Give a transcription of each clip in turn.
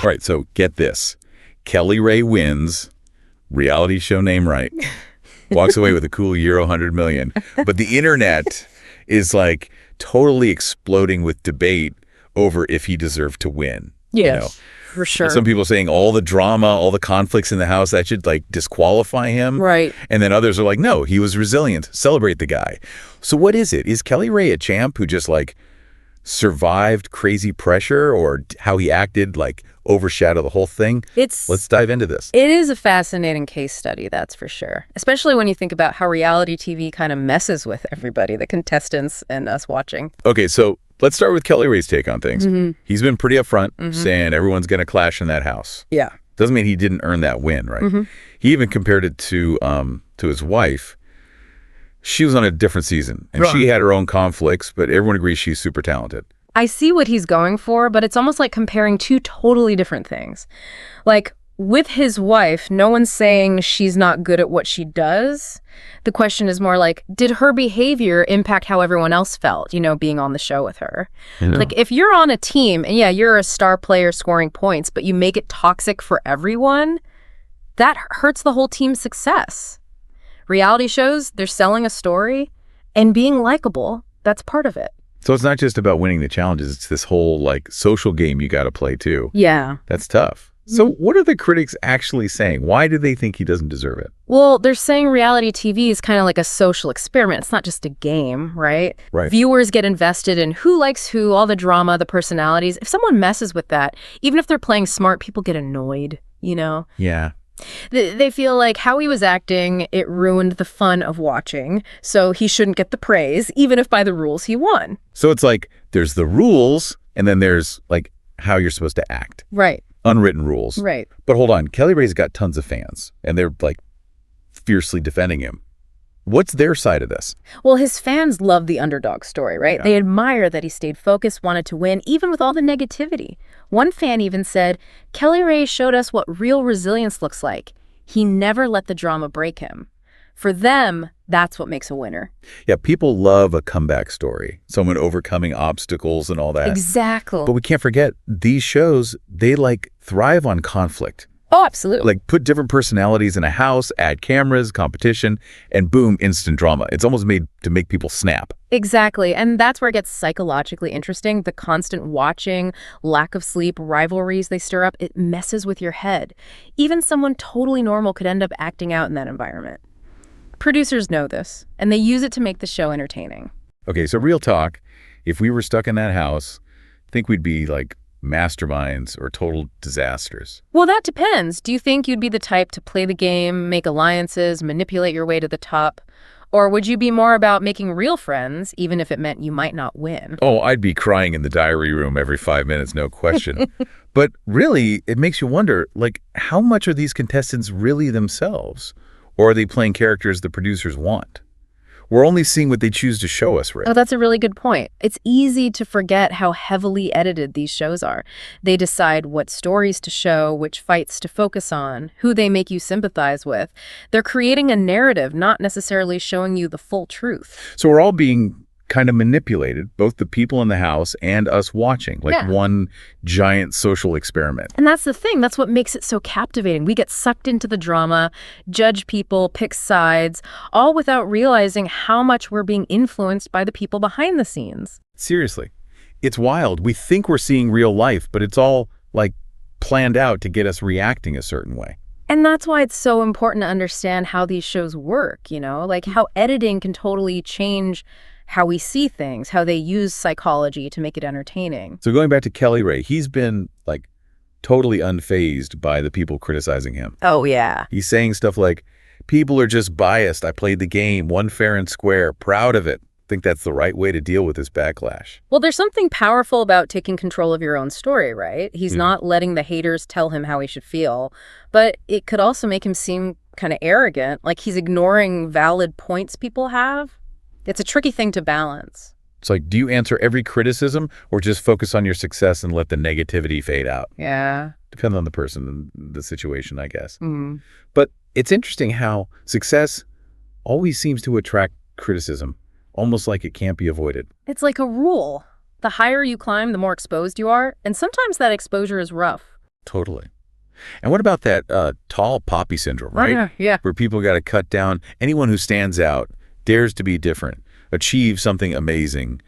All right, so get this. Kellyrae wins, reality show name right, walks away with a cool Euro 100 million. But the internet is like totally exploding with debate over if he deserved to win. Yes, for sure. Some people saying all the drama, all the conflicts in the house, that should like disqualify him. Right. And then others are like, no, he was resilient. Celebrate the guy. So what is it? Is Kellyrae a champ who just like survived crazy pressure, or how he acted like overshadow the whole thing? Let's dive into this. It is a fascinating case study, that's for sure. Especially when you think about how reality TV kind of messes with everybody, the contestants and us watching. Okay, so let's start with Kellyrae's take on things. He's been pretty upfront, saying everyone's going to clash in that house. Yeah. Doesn't mean he didn't earn that win, right? He even compared it to his wife. She was on a different season, and she had her own conflicts, but everyone agrees she's super talented. I see what he's going for, but it's almost like comparing two totally different things. Like, with his wife, no one's saying she's not good at what she does. The question is more like, did her behavior impact how everyone else felt, being on the show with her? Like, if you're on a team, and yeah, you're a star player scoring points, but you make it toxic for everyone, that hurts the whole team's success. Reality shows, they're selling a story, and being likable, that's part of it. So it's not just about winning the challenges, it's this whole like social game you got to play too. Yeah. That's tough. So what are the critics actually saying? Why do they think he doesn't deserve it? Well, they're saying reality TV is kind of like a social experiment. It's not just a game, right? Right. Viewers get invested in who likes who, all the drama, the personalities. If someone messes with that, even if they're playing smart, people get annoyed, Yeah. They feel like how he was acting, it ruined the fun of watching, so he shouldn't get the praise, even if by the rules he won. So it's like there's the rules, and then there's like how you're supposed to act. Right. Unwritten rules. Right. But hold on, Kellyrae's got tons of fans, and they're like fiercely defending him. What's their side of this? Well, his fans love the underdog story, right? Yeah. They admire that he stayed focused, wanted to win, even with all the negativity. One fan even said, Kellyrae showed us what real resilience looks like. He never let the drama break him. For them, that's what makes a winner. Yeah, people love a comeback story, someone overcoming obstacles and all that. Exactly. But we can't forget, these shows, they like thrive on conflict. Oh, absolutely. Like put different personalities in a house, add cameras, competition, and boom, instant drama. It's almost made to make people snap. Exactly. And that's where it gets psychologically interesting. The constant watching, lack of sleep, rivalries they stir up, it messes with your head. Even someone totally normal could end up acting out in that environment. Producers know this, and they use it to make the show entertaining. Okay, so real talk, if we were stuck in that house, I think we'd be like masterminds or total disasters. Well, that depends. Do you think you'd be the type to play the game, make alliances, manipulate your way to the top? Or would you be more about making real friends, even if it meant you might not win? Oh, I'd be crying in the diary room every 5 minutes, no question. But really, it makes you wonder, like, how much are these contestants really themselves? Or are they playing characters the producers want? We're only seeing what they choose to show us, Rick. Oh, that's a really good point. It's easy to forget how heavily edited these shows are. They decide what stories to show, which fights to focus on, who they make you sympathize with. They're creating a narrative, not necessarily showing you the full truth. So we're all being kind of manipulated, both the people in the house and us watching, like one giant social experiment. And that's the thing. That's what makes it so captivating. We get sucked into the drama, judge people, pick sides, all without realizing how much we're being influenced by the people behind the scenes. Seriously. It's wild. We think we're seeing real life, but it's all like planned out to get us reacting a certain way. And that's why it's so important to understand how these shows work, like how editing can totally change how we see things, how they use psychology to make it entertaining. So going back to Kellyrae, he's been like totally unfazed by the people criticizing him. Oh, yeah. He's saying stuff like, people are just biased. I played the game, won fair and square, proud of it. I think that's the right way to deal with this backlash. Well, there's something powerful about taking control of your own story, right? He's not letting the haters tell him how he should feel, but it could also make him seem kind of arrogant, like he's ignoring valid points people have. It's a tricky thing to balance. It's like, do you answer every criticism or just focus on your success and let the negativity fade out? Yeah. Depends on the person and the situation, I guess. Mm. But it's interesting how success always seems to attract criticism, almost like it can't be avoided. It's like a rule. The higher you climb, the more exposed you are. And sometimes that exposure is rough. Totally. And what about that tall poppy syndrome, right? Yeah. Where people got to cut down anyone who stands out, dares to be different, achieve something amazing.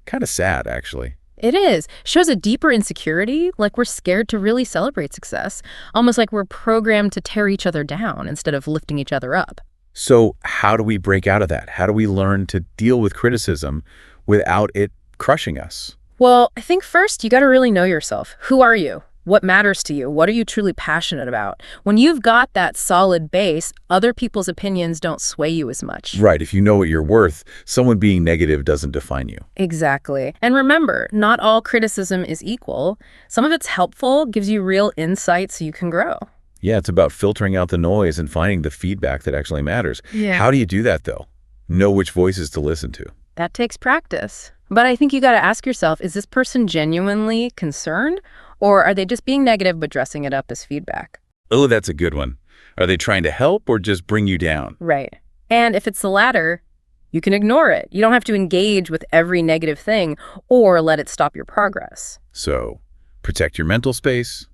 Kind of sad, actually. It is. Shows a deeper insecurity, like we're scared to really celebrate success, almost like we're programmed to tear each other down instead of lifting each other up. So how do we break out of that? How do we learn to deal with criticism without it crushing us? Well, I think first you got to really know yourself. Who are you? What matters to you? What are you truly passionate about? When you've got that solid base, other people's opinions don't sway you as much. Right. If you know what you're worth, someone being negative doesn't define you. Exactly. And remember, not all criticism is equal. Some of it's helpful, gives you real insight so you can grow. Yeah, it's about filtering out the noise and finding the feedback that actually matters. Yeah. How do you do that, though? Know which voices to listen to. That takes practice. But I think you got to ask yourself, is this person genuinely concerned? Or are they just being negative but dressing it up as feedback? Oh, that's a good one. Are they trying to help or just bring you down? Right. And if it's the latter, you can ignore it. You don't have to engage with every negative thing or let it stop your progress. So, protect your mental space,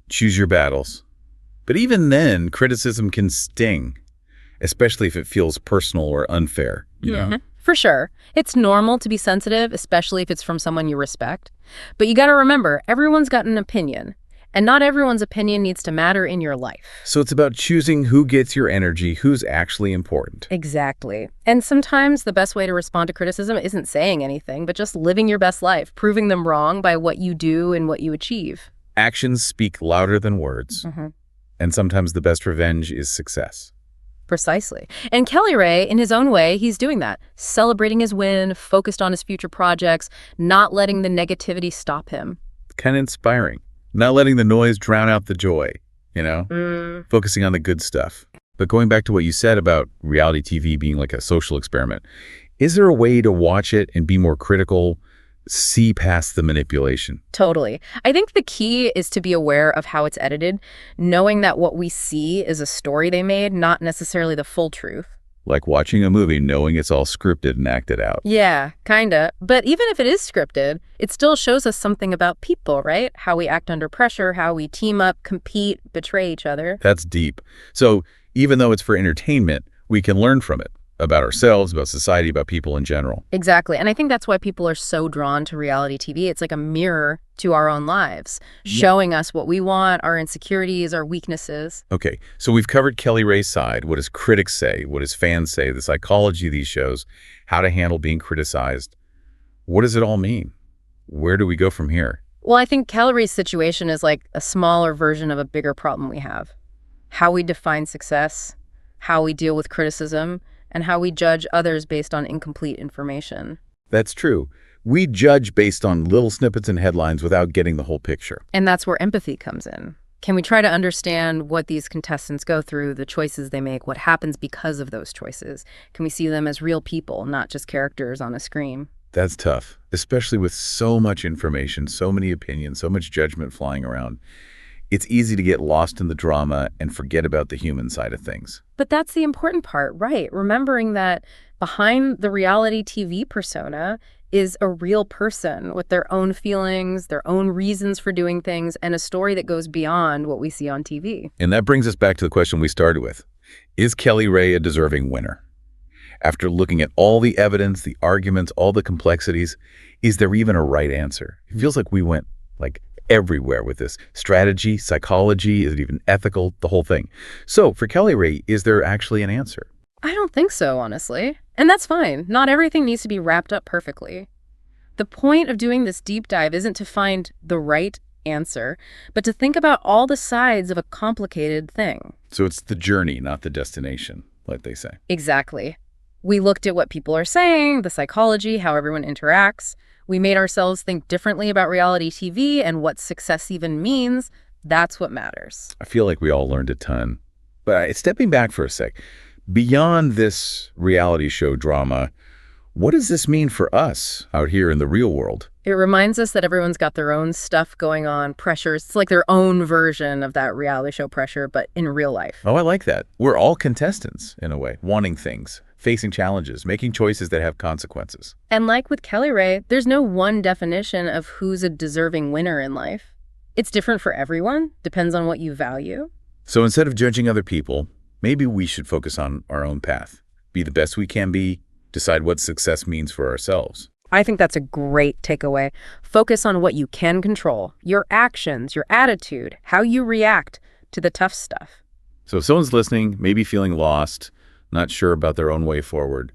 choose your battles. But even then, criticism can sting, especially if it feels personal or unfair, you know? For sure. It's normal to be sensitive, especially if it's from someone you respect. But you got to remember, everyone's got an opinion, and not everyone's opinion needs to matter in your life. So it's about choosing who gets your energy, who's actually important. Exactly. And sometimes the best way to respond to criticism isn't saying anything, but just living your best life, proving them wrong by what you do and what you achieve. Actions speak louder than words, and sometimes the best revenge is success. Precisely. And Kellyrae, in his own way, he's doing that, celebrating his win, focused on his future projects, not letting the negativity stop him. Kind of inspiring. Not letting the noise drown out the joy, you know? Focusing on the good stuff. But going back to what you said about reality TV being like a social experiment, is there a way to watch it and be more critical, see past the manipulation? Totally. I think the key is to be aware of how it's edited, knowing that what we see is a story they made, not necessarily the full truth. Like watching a movie knowing it's all scripted and acted out. Yeah, kinda. But even if it is scripted, it still shows us something about people, right? How we act under pressure, how we team up, compete, betray each other. That's deep. So even though it's for entertainment, we can learn from it. About ourselves, about society, about people in general. Exactly. And I think that's why people are so drawn to reality TV. It's like a mirror to our own lives, showing us what we want, our insecurities, our weaknesses. Okay, so we've covered Kellyrae's side. What does critics say? What does fans say? The psychology of these shows, how to handle being criticized. What does it all mean? Where do we go from here? Well, I think Kellyrae's situation is like a smaller version of a bigger problem we have. How we define success, how we deal with criticism, and how we judge others based on incomplete information. That's true. We judge based on little snippets and headlines without getting the whole picture. And that's where empathy comes in. Can we try to understand what these contestants go through, the choices they make, what happens because of those choices? Can we see them as real people, not just characters on a screen? That's tough, especially with so much information, so many opinions, so much judgment flying around. It's easy to get lost in the drama and forget about the human side of things. But that's the important part, right? Remembering that behind the reality TV persona is a real person with their own feelings, their own reasons for doing things, and a story that goes beyond what we see on TV. And that brings us back to the question we started with. Is Kellyrae a deserving winner? After looking at all the evidence, the arguments, all the complexities, is there even a right answer? It feels like we went everywhere with this. Strategy, psychology, is it even ethical? The whole thing. So for Kellyrae, is there actually an answer? I don't think so, honestly. And that's fine. Not everything needs to be wrapped up perfectly. The point of doing this deep dive isn't to find the right answer, but to think about all the sides of a complicated thing. So it's the journey, not the destination, like they say. Exactly. We looked at what people are saying, the psychology, how everyone interacts. We made ourselves think differently about reality TV and what success even means. That's what matters. I feel like we all learned a ton. But stepping back for a sec, beyond this reality show drama, what does this mean for us out here in the real world? It reminds us that everyone's got their own stuff going on, pressures. It's like their own version of that reality show pressure, but in real life. Oh, I like that. We're all contestants, in a way, wanting things, facing challenges, making choices that have consequences. And like with Kellyrae, there's no one definition of who's a deserving winner in life. It's different for everyone, depends on what you value. So instead of judging other people, maybe we should focus on our own path, be the best we can be, decide what success means for ourselves. I think that's a great takeaway. Focus on what you can control, your actions, your attitude, how you react to the tough stuff. So if someone's listening, maybe feeling lost, not sure about their own way forward,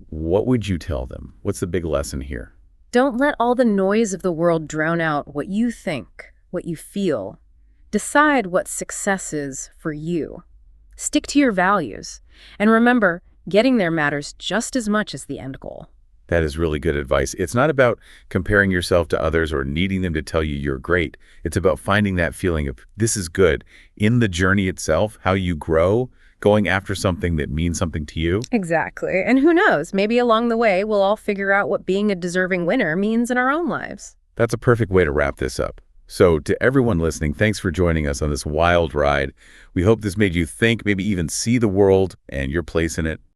what would you tell them? What's the big lesson here? Don't let all the noise of the world drown out what you think, what you feel. Decide what success is for you. Stick to your values. And remember, getting there matters just as much as the end goal. That is really good advice. It's not about comparing yourself to others or needing them to tell you you're great. It's about finding that feeling of this is good in the journey itself, how you grow, going after something that means something to you. Exactly. And who knows, maybe along the way, we'll all figure out what being a deserving winner means in our own lives. That's a perfect way to wrap this up. So to everyone listening, thanks for joining us on this wild ride. We hope this made you think, maybe even see the world and your place in it.